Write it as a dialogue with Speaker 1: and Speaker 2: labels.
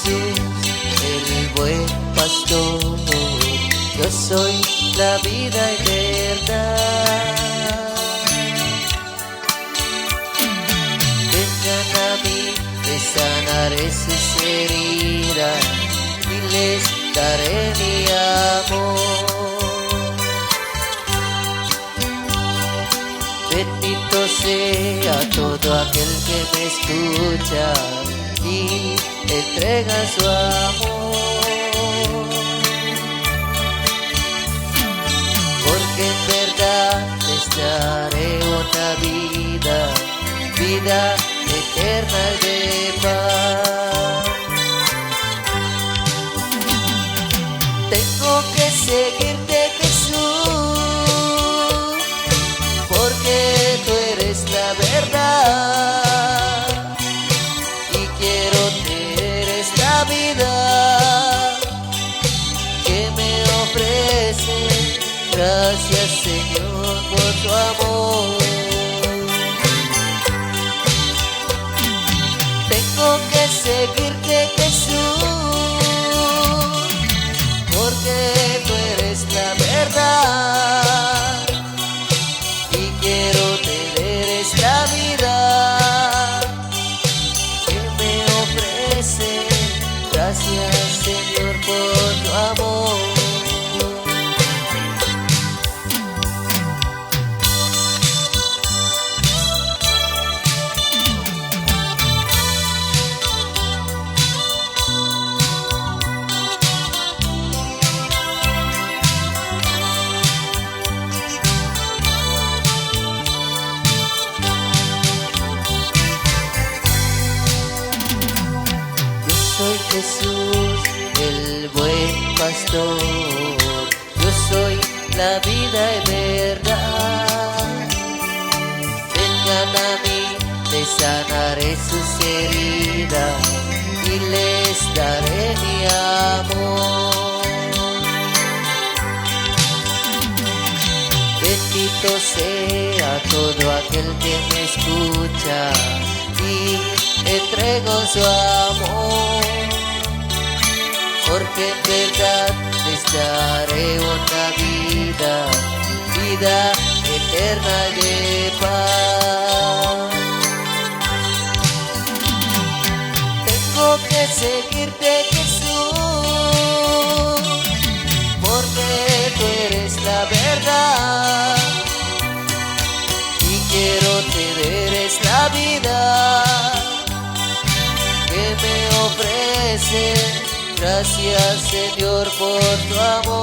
Speaker 1: Jesús, el buen pastor. Yo soy la vida y verdad. Vengan a mí, les sanaré sus heridas y les daré mi amor. Bendito sea todo aquel que me escucha y entrega su amor. Porque en verdad les daré una vida, vida eterna de paz. Tengo que seguirte, Jesús, porque tú eres la verdad y quiero tener esta vida que me ofrece. Gracias, Señor, por tu amor. Tengo que seguirte, Jesús, porque tú eres la verdad y quiero tener esta vida que me ofrece. Gracias, Señor, por tu amor. Soy Jesús, el buen pastor. Yo soy la vida y verdad. Vengan a mí, les sanaré sus heridas y les daré mi amor. Bendito sea todo aquel que me escucha y entrego su amor, porque en verdad les daré una vida, vida eterna de paz. Tengo que seguirte, Jesús, porque tú eres la verdad y quiero tener esta vida que me ofrece. Gracias, Señor, por tu amor.